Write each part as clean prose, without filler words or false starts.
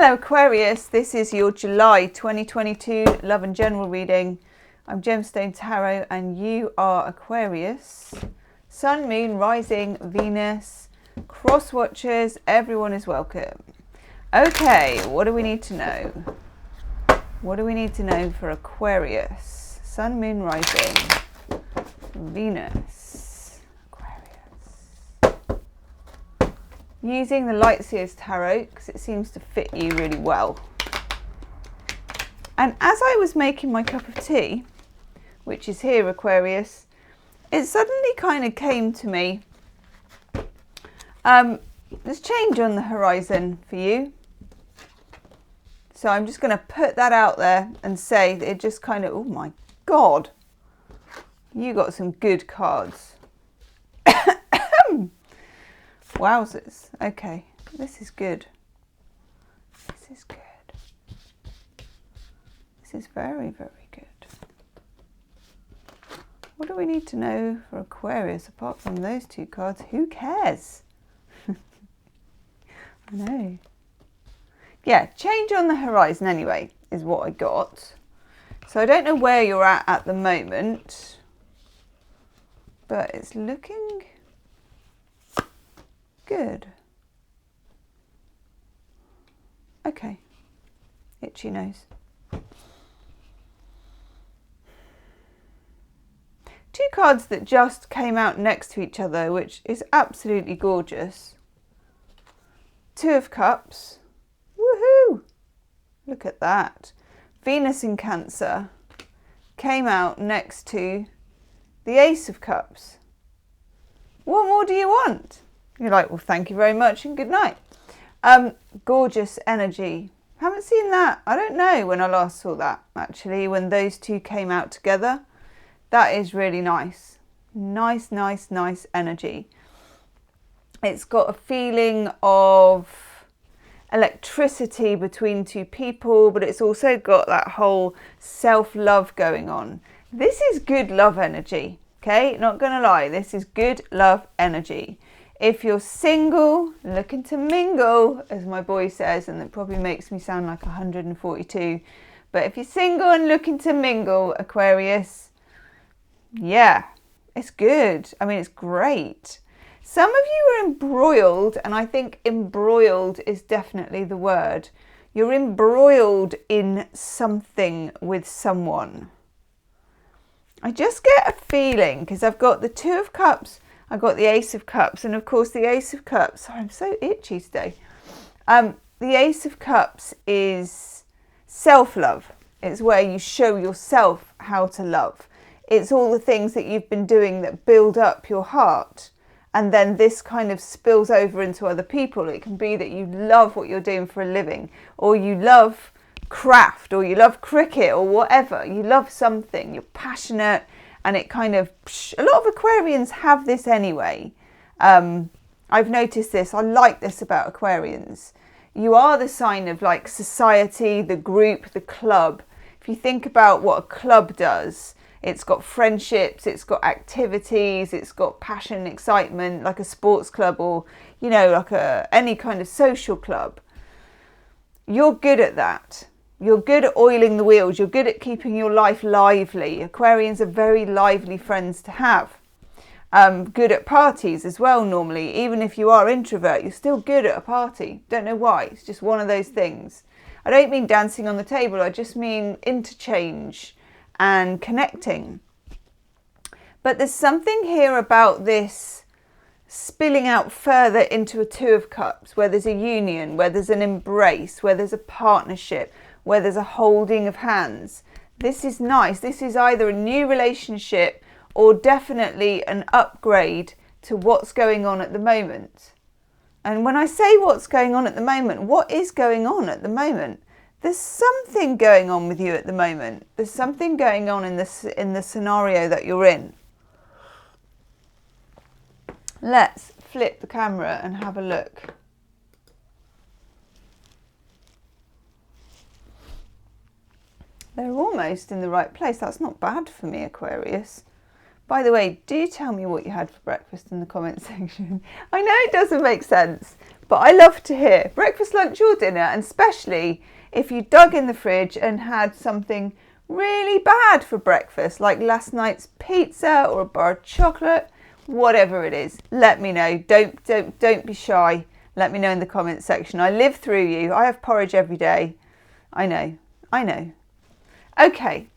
Hello Aquarius, this is your July 2022 Love and General reading. I'm Gemstone Tarot and you are Aquarius. Sun, Moon, Rising, Venus, Cross Watchers, everyone is welcome. Okay, what do we need to know? What do we need to know for Aquarius? Sun, Moon, Rising, Venus, Aquarius. Using the Lightseers Tarot because it seems to fit you really well. And as I was making my cup of tea, which is here, Aquarius, it suddenly kind of came to me. There's change on the horizon for you. So I'm just going to put that out there and say that it just kind of, oh my God, you got some good cards. Wowzers. Okay, this is good. This is good. This is very, very good. What do we need to know for Aquarius apart from those two cards? Who cares? I know. Yeah, change on the horizon anyway is what I got. So I don't know where you're at the moment, but it's looking good. Okay. Itchy nose. Two cards that just came out next to each other, which is absolutely gorgeous. Two of Cups. Woohoo! Look at that. Venus in Cancer came out next to the Ace of Cups. What more do you want? You're like, well, thank you very much and good night. Gorgeous energy. Haven't seen that. I don't know when I last saw that, actually, when those two came out together. That is really nice. Nice, nice, nice energy. It's got a feeling of electricity between two people, but it's also got that whole self-love going on. This is good love energy, okay? Not gonna lie, this is good love energy. If you're single, looking to mingle, as my boy says, and that probably makes me sound like 142, but if you're single and looking to mingle, Aquarius, yeah, it's good. I mean, it's great. Some of you are embroiled, and I think embroiled is definitely the word. You're embroiled in something with someone. I just get a feeling, because I've got the Two of Cups, I've got the Ace of Cups, and of course the Ace of Cups, sorry, I'm so itchy today. The Ace of Cups is self-love. It's where you show yourself how to love. It's all the things that you've been doing that build up your heart. And then this kind of spills over into other people. It can be that you love what you're doing for a living, or you love craft, or you love cricket, or whatever. You love something, you're passionate, and it kind of, a lot of Aquarians have this anyway. I've noticed this. I like this about Aquarians. You are the sign of like society, the group, the club. If you think about what a club does, it's got friendships, it's got activities, it's got passion, excitement, like a sports club, or, you know, like any kind of social club. You're good at that. You're good at oiling the wheels. You're good at keeping your life lively. Aquarians are very lively friends to have. Good at parties as well, normally. Even if you are introvert, you're still good at a party. Don't know why. It's just one of those things. I don't mean dancing on the table. I just mean interchange and connecting. But there's something here about this spilling out further into a Two of Cups, where there's a union, where there's an embrace, where there's a partnership, where there's a holding of hands. This is nice. This is either a new relationship or definitely an upgrade to what's going on at the moment. And when I say what's going on at the moment, what is going on at the moment? There's something going on with you at the moment. There's something going on in the scenario that you're in. Let's flip the camera and have a look. They're almost in the right place. That's not bad for me, Aquarius. By the way, do tell me what you had for breakfast in the comment section. I know it doesn't make sense, But I love to hear breakfast, lunch or dinner, and especially if you dug in the fridge and had something really bad for breakfast, like last night's pizza or a bar of chocolate, whatever it is, let me know. Don't be shy. Let me know in the comments section. I live through you. I have porridge every day. I know. Okay.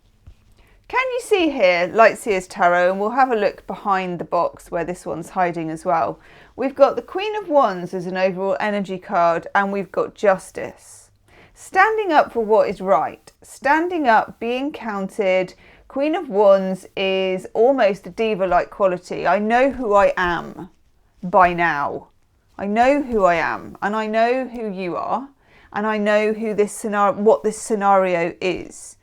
Can you see here Lightseer's Tarot? And we'll have a look behind the box where this one's hiding as well. We've got the Queen of Wands as an overall energy card, and we've got Justice. Standing up for what is right. Standing up, being counted. Queen of Wands is almost a diva-like quality. I know who I am by now. I know who I am, and I know who you are, and I know who this scenario, what this scenario is.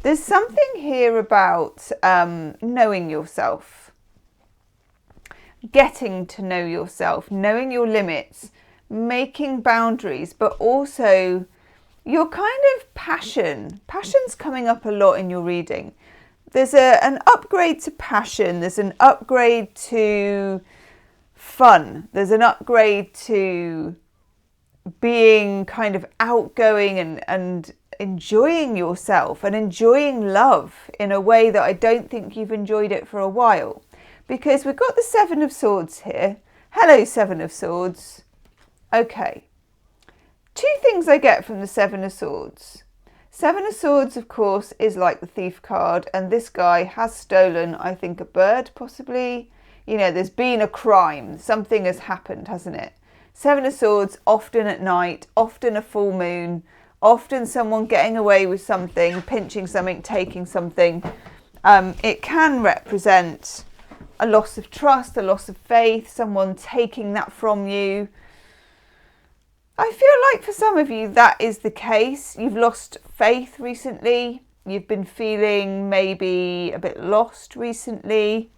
There's something here about knowing yourself, getting to know yourself, knowing your limits, making boundaries, but also your kind of passion. Passion's coming up a lot in your reading. There's an upgrade to passion. There's an upgrade to fun. There's an upgrade to being kind of outgoing and enjoying yourself and enjoying love in a way that I don't think you've enjoyed it for a while. Because we've got the Seven of Swords here. Hello, Seven of Swords. Okay. Two things I get from the Seven of Swords. Seven of Swords, of course, is like the Thief card, and this guy has stolen, I think, a bird, possibly. You know, there's been a crime. Something has happened, hasn't it? Seven of Swords, often at night, often a full moon, often someone getting away with something, pinching something, taking something. It can represent a loss of trust, a loss of faith, someone taking that from you. I feel like for some of you that is the case. You've lost faith recently. You've been feeling maybe a bit lost recently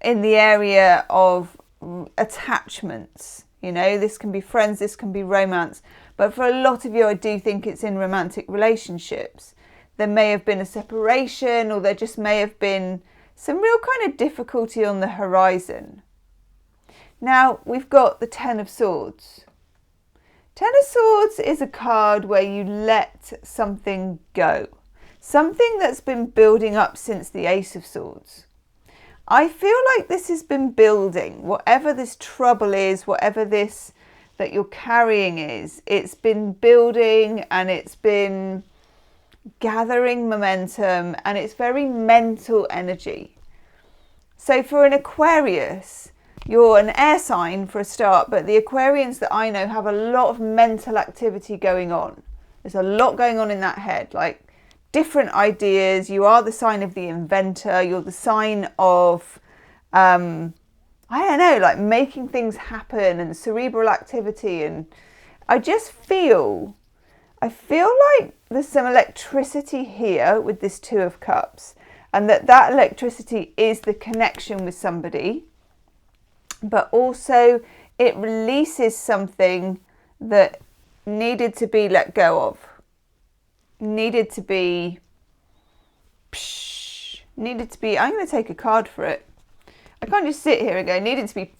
in the area of attachments. You know, this can be friends, this can be romance. But for a lot of you, I do think it's in romantic relationships. There may have been a separation, or there just may have been some real kind of difficulty on the horizon. Now, we've got the Ten of Swords. Ten of Swords is a card where you let something go. Something that's been building up since the Ace of Swords. I feel like this has been building. Whatever this trouble is, whatever this that you're carrying is, it's been building and it's been gathering momentum, and it's very mental energy. So for an Aquarius, you're an air sign for a start, but the Aquarians that I know have a lot of mental activity going on. There's a lot going on in that head, like different ideas. You are the sign of the inventor. You're the sign of, I don't know, like making things happen and cerebral activity. And I feel like there's some electricity here with this Two of Cups, and that electricity is the connection with somebody. But also it releases something that needed to be let go of, needed to be, I'm going to take a card for it. I can't just sit here and go, needed to be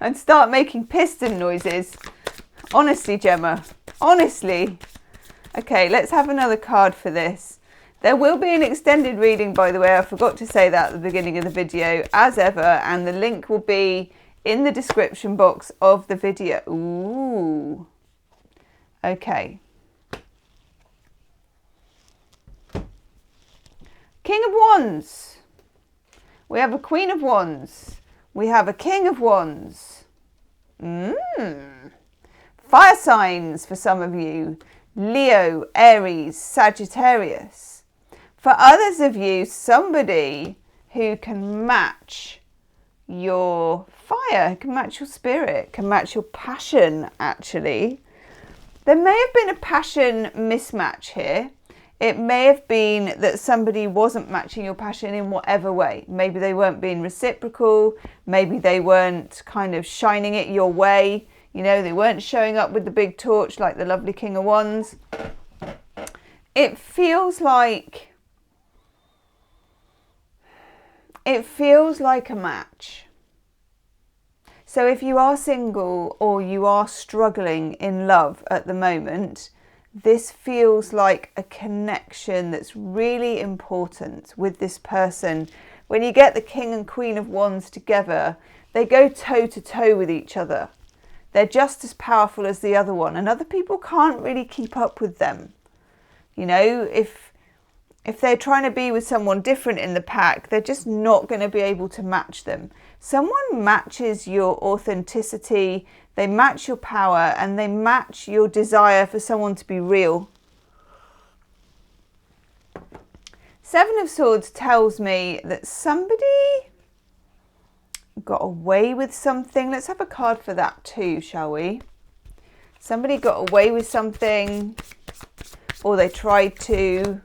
and start making piston noises. Honestly, Gemma, honestly. Okay, let's have another card for this. There will be an extended reading, by the way. I forgot to say that at the beginning of the video, as ever, and the link will be in the description box of the video. Ooh. Okay. King of Wands. We have a Queen of Wands. We have a King of Wands. Fire signs for some of you. Leo, Aries, Sagittarius. For others of you, somebody who can match your fire, can match your spirit, can match your passion, actually. There may have been a passion mismatch here. It may have been that somebody wasn't matching your passion in whatever way. Maybe they weren't being reciprocal. Maybe they weren't kind of shining it your way. You know, they weren't showing up with the big torch like the lovely King of Wands. It feels like a match. So if you are single or you are struggling in love at the moment, this feels like a connection that's really important with this person. When you get the King and Queen of Wands together, they go toe to toe with each other. They're just as powerful as the other one, and other people can't really keep up with them. You know, if they're trying to be with someone different in the pack, they're just not going to be able to match them. Someone matches your authenticity, they match your power, and they match your desire for someone to be real. Seven of Swords tells me that somebody got away with something. Let's have a card for that too, shall we? Somebody got away with something, or they tried to.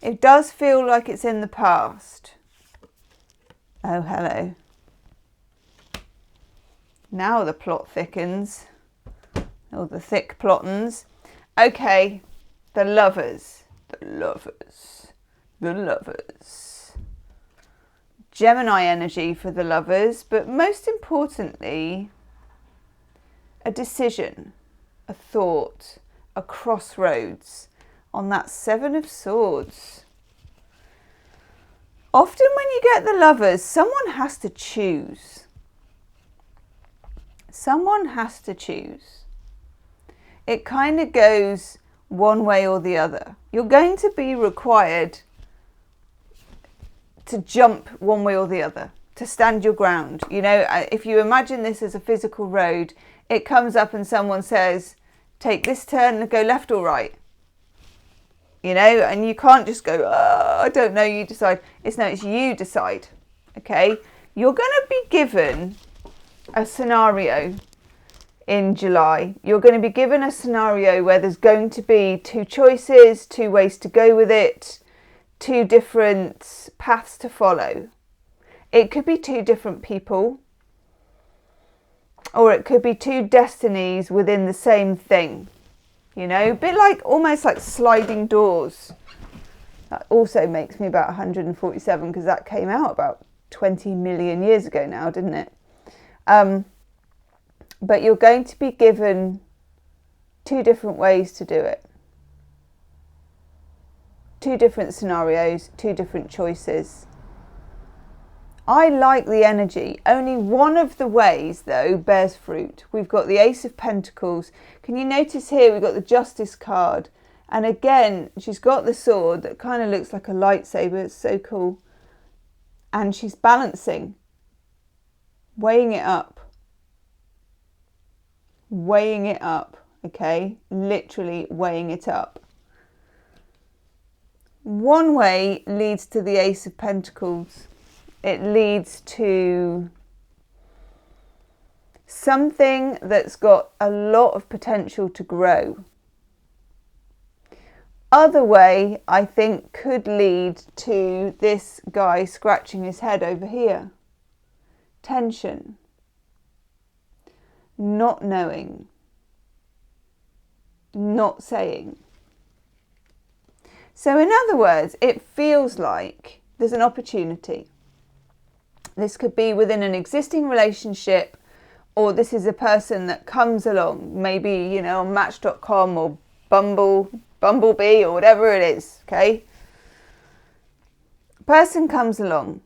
It does feel like it's in the past. Oh, hello. Now the plot thickens. Or the thick plottins. Okay, the lovers. The lovers. The lovers. Gemini energy for the lovers, but most importantly, a decision, a thought, a crossroads on that Seven of Swords. Often when you get the lovers, someone has to choose. Someone has to choose. It kind of goes one way or the other. You're going to be required to jump one way or the other, to stand your ground. You know, if you imagine this as a physical road, it comes up and someone says, take this turn and go left or right. You know, and you can't just go, oh, I don't know, you decide. It's you decide, okay? You're going to be given a scenario in July. You're going to be given a scenario where there's going to be two choices, two ways to go with it, two different paths to follow. It could be two different people, or it could be two destinies within the same thing. You know, a bit like, almost like sliding doors. That also makes me about 147, because that came out about 20 million years ago now, didn't it? But you're going to be given two different ways to do it. Two different scenarios, two different choices. I like the energy. Only one of the ways, though, bears fruit. We've got the Ace of Pentacles. Can you notice here we've got the Justice card? And again, she's got the sword that kind of looks like a lightsaber. It's so cool. And she's balancing. Weighing it up. Weighing it up, okay? Literally weighing it up. One way leads to the Ace of Pentacles. It leads to something that's got a lot of potential to grow. Other way, I think, could lead to this guy scratching his head over here. Tension. Not knowing. Not saying. So in other words, it feels like there's an opportunity. This could be within an existing relationship, or this is a person that comes along, maybe, you know, on Match.com or Bumblebee or whatever it is, okay? Person comes along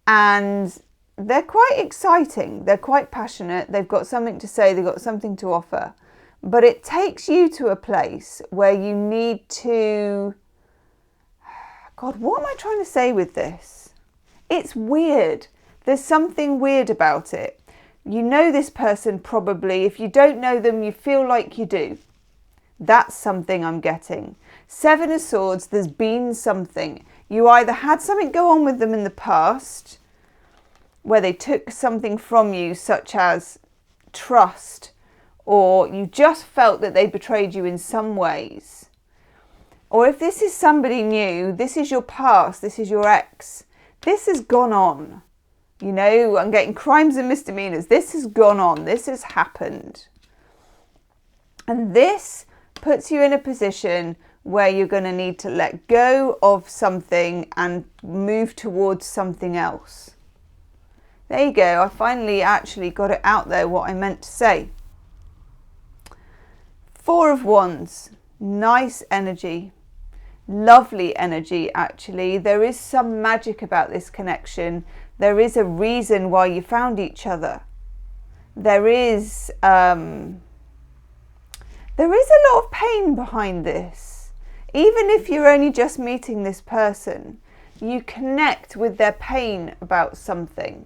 and they're quite exciting, they're quite passionate, they've got something to say, they've got something to offer, but it takes you to a place where you need to, God, what am I trying to say with this? It's weird. There's something weird about it. You know this person probably. If you don't know them, you feel like you do. That's something I'm getting. Seven of Swords, there's been something. You either had something go on with them in the past, where they took something from you, such as trust, or you just felt that they betrayed you in some ways. Or if this is somebody new, this is your past, this is your ex. This has gone on, you know, I'm getting crimes and misdemeanors. This has gone on, this has happened. And this puts you in a position where you're going to need to let go of something and move towards something else. There you go. I finally actually got it out there, what I meant to say. Four of Wands. Nice energy. Lovely energy, actually. There is some magic about this connection. There is a reason why you found each other. There is a lot of pain behind this. Even if you're only just meeting this person, you connect with their pain about something,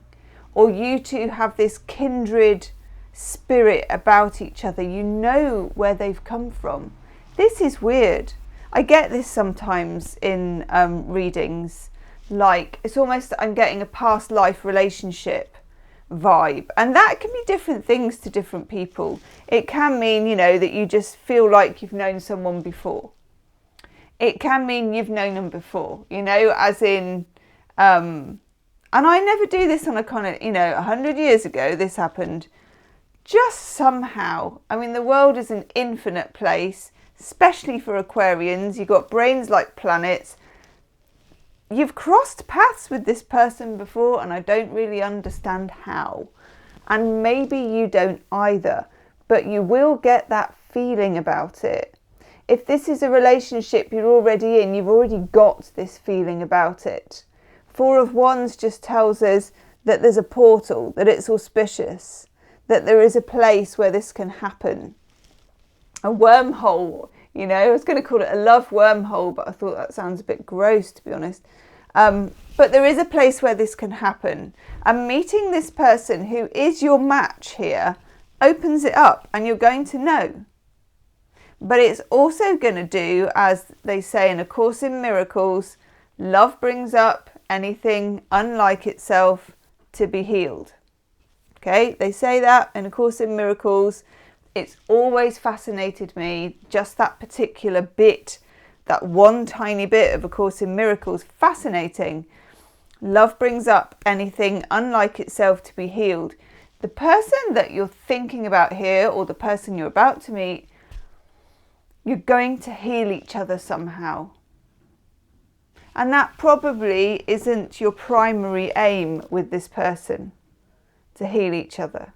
or you two have this kindred spirit about each other. You know where they've come from. This is weird. I get this sometimes in readings. Like, it's almost I'm getting a past life relationship vibe, and that can be different things to different people. It can mean, you know, that you just feel like you've known someone before. It can mean you've known them before, you know, as in and I never do this on a kind of, you know, 100 years ago this happened. Just somehow, I mean, the world is an infinite place, especially for Aquarians. You've got brains like planets. You've crossed paths with this person before, and I don't really understand how. And maybe you don't either, but you will get that feeling about it. If this is a relationship you're already in, you've already got this feeling about it. Four of Wands just tells us that there's a portal, that it's auspicious, that there is a place where this can happen. A wormhole, you know, I was going to call it a love wormhole, but I thought that sounds a bit gross, to be honest. But there is a place where this can happen. And meeting this person who is your match here opens it up, and you're going to know. But it's also going to do, as they say in A Course in Miracles, love brings up anything unlike itself to be healed. Okay, they say that in A Course in Miracles. It's always fascinated me, just that particular bit, that one tiny bit of A Course in Miracles, fascinating. Love brings up anything unlike itself to be healed. The person that you're thinking about here, or the person you're about to meet, you're going to heal each other somehow. And that probably isn't your primary aim with this person, to heal each other.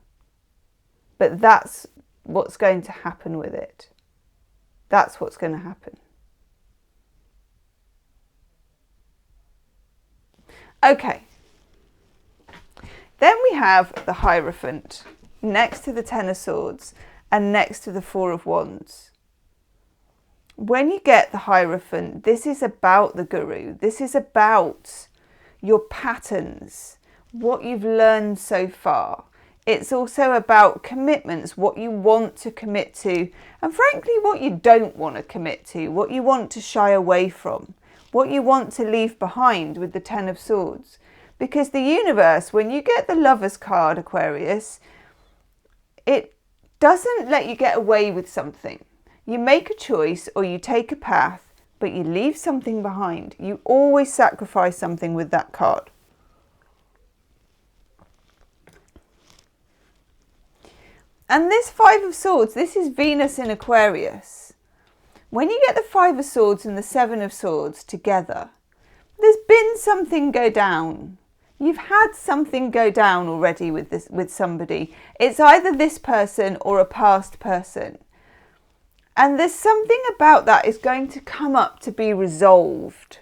But that's what's going to happen with it. That's what's going to happen. Okay. Then we have the Hierophant next to the Ten of Swords and next to the Four of Wands. When you get the Hierophant, this is about the Guru. This is about your patterns, what you've learned so far. It's also about commitments, what you want to commit to, and frankly, what you don't want to commit to, what you want to shy away from, what you want to leave behind with the Ten of Swords. Because the universe, when you get the Lover's card, Aquarius, it doesn't let you get away with something. You make a choice or you take a path, but you leave something behind. You always sacrifice something with that card. And this Five of Swords, this is Venus in Aquarius. When you get the Five of Swords and the Seven of Swords together, there's been something go down. You've had something go down already with somebody. It's either this person or a past person. And there's something about that is going to come up to be resolved.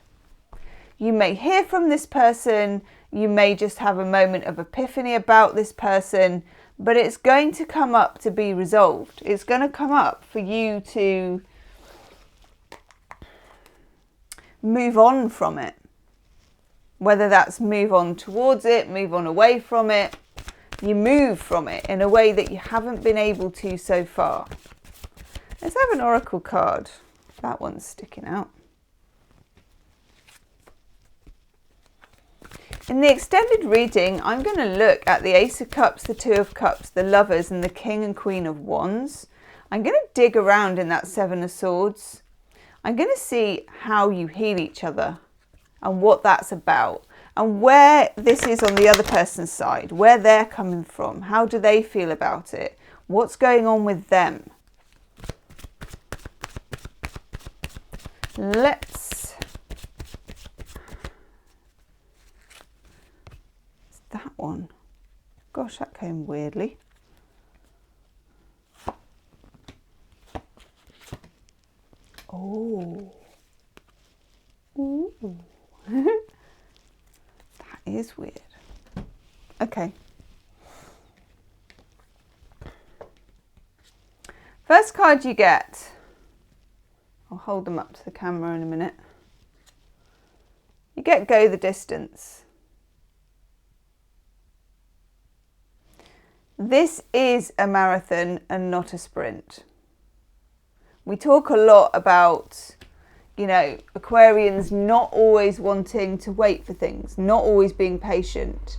You may hear from this person, you may just have a moment of epiphany about this person, but it's going to come up to be resolved. It's going to come up for you to move on from it. Whether that's move on towards it, move on away from it, you move from it in a way that you haven't been able to so far. Let's have an oracle card. That one's sticking out. In the extended reading, I'm going to look at the Ace of Cups, the Two of Cups, the Lovers, and the King and Queen of Wands. I'm going to dig around in that Seven of Swords. I'm going to see how you heal each other and what that's about, and where this is on the other person's side, where they're coming from. How do they feel about it? What's going on with them? Let's... It's that one. gosh, that came weirdly. Oh. Ooh. That is weird. Okay. First card you get, I'll hold them up to the camera in a minute. You get Go the Distance. This is a marathon and not a sprint. We talk a lot about, you know, Aquarians not always wanting to wait for things, not always being patient.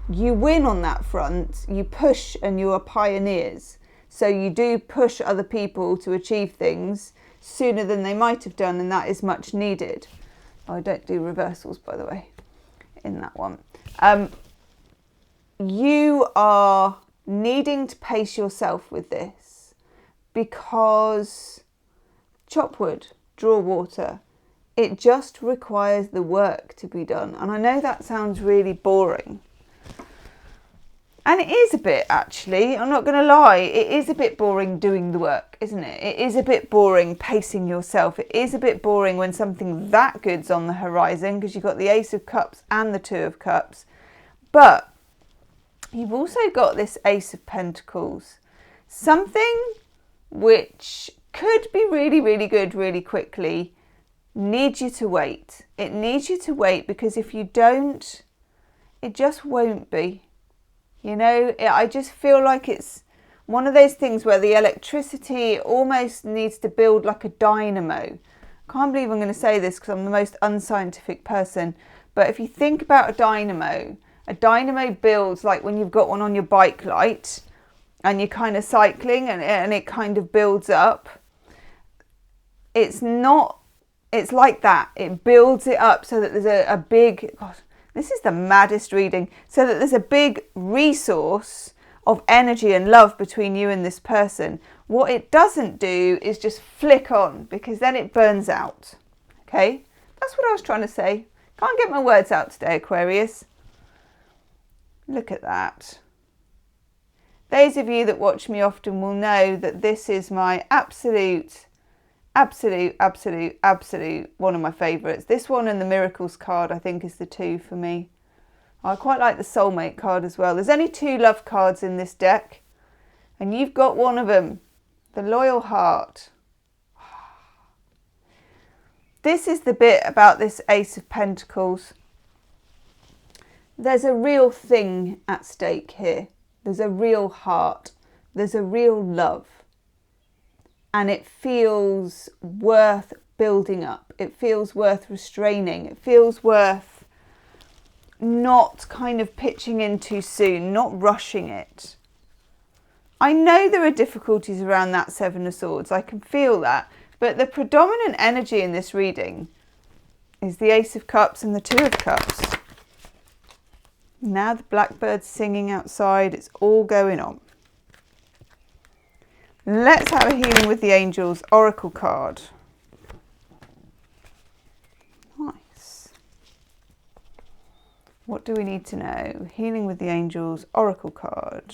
You win on that front, you push and you are pioneers. So you do push other people to achieve things sooner than they might have done, and that is much needed. Oh, I don't do reversals, by the way, in that one. You are needing to pace yourself with this because chop wood, draw water. It just requires the work to be done. And I know that sounds really boring. And it is a bit, actually. I'm not going to lie. It is a bit boring doing the work, isn't it? It is a bit boring pacing yourself. It is a bit boring when something that good's on the horizon because you've got the Ace of Cups and the Two of Cups. But you've also got this Ace of Pentacles. Something which could be really, really good really quickly needs you to wait. It needs you to wait because if you don't, it just won't be. You know, I just feel like it's one of those things where the electricity almost needs to build like a dynamo. I can't believe I'm going to say this because I'm the most unscientific person. But if you think about a dynamo builds like when you've got one on your bike light and you're kind of cycling and it kind of builds up. It's like that. It builds it up so that there's a big, God, this is the maddest reading, so that there's a big resource of energy and love between you and this person. What it doesn't do is just flick on because then it burns out. Okay? That's what I was trying to say. Can't get my words out today, Aquarius. Look at that. Those of you that watch me often will know that this is my absolute one of my favourites. This one and the Miracles card I think is the two for me. I quite like the Soulmate card as well. There's only 2 love cards in this deck and you've got one of them, the Loyal Heart. This is the bit about this Ace of Pentacles. There's a real thing at stake here. There's a real heart. There's a real love. And it feels worth building up. It feels worth restraining. It feels worth not kind of pitching in too soon, not rushing it. I know there are difficulties around that Seven of Swords. I can feel that. But the predominant energy in this reading is the Ace of Cups and the Two of Cups. Now the blackbird's singing outside. It's all going on. Let's have a Healing with the Angels Oracle card. Nice. What do we need to know? Healing with the Angels Oracle card.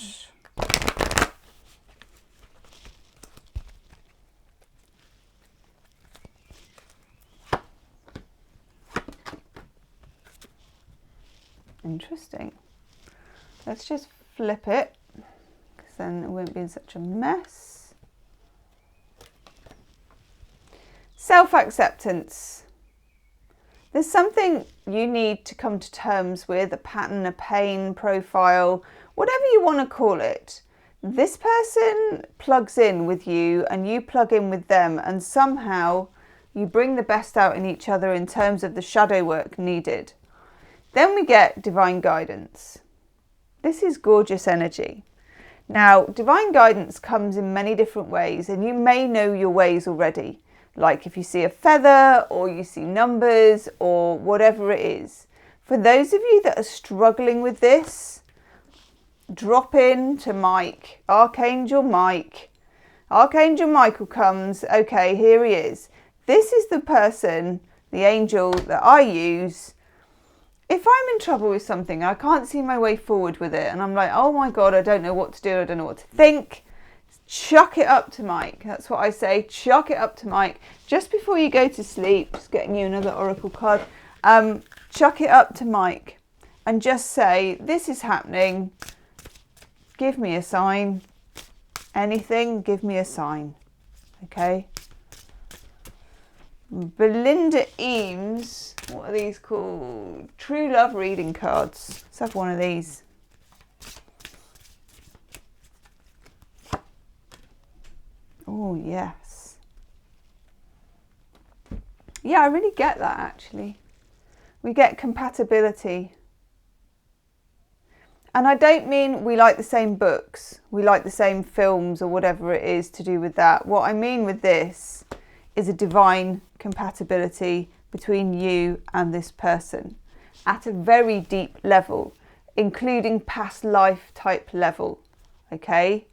Interesting. Let's just flip it because then it won't be in such a mess. Self-acceptance. There's something you need to come to terms with, a pattern, a pain profile, whatever you want to call it. This person plugs in with you and you plug in with them, and somehow you bring the best out in each other in terms of the shadow work needed. Then we get divine guidance. This is gorgeous energy. Now, divine guidance comes in many different ways, and you may know your ways already. Like if you see a feather or you see numbers or whatever it is. For those of you that are struggling with this, drop in to Mike, Archangel Mike. Archangel Michael comes, okay, here he is. This is the person, the angel that I use if I'm in trouble with something, I can't see my way forward with it, and I'm like, oh my God, I don't know what to do, I don't know what to think, chuck it up to Mike. That's what I say, chuck it up to Mike. Just before you go to sleep, just getting you another oracle card, chuck it up to Mike and just say, this is happening, give me a sign. Anything, give me a sign. Okay. Belinda Eames, what are these called? True Love reading cards. Let's have one of these. Oh, yes. Yeah, I really get that actually. We get compatibility. And I don't mean we like the same books, we like the same films or whatever it is to do with that. What I mean with this is a divine compatibility between you and this person at a very deep level, including past life type level. Okay?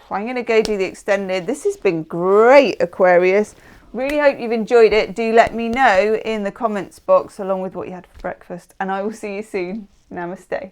I'm going to go do the extended. This has been great, Aquarius. Really hope you've enjoyed it. Do let me know in the comments box along with what you had for breakfast, and I will see you soon. Namaste.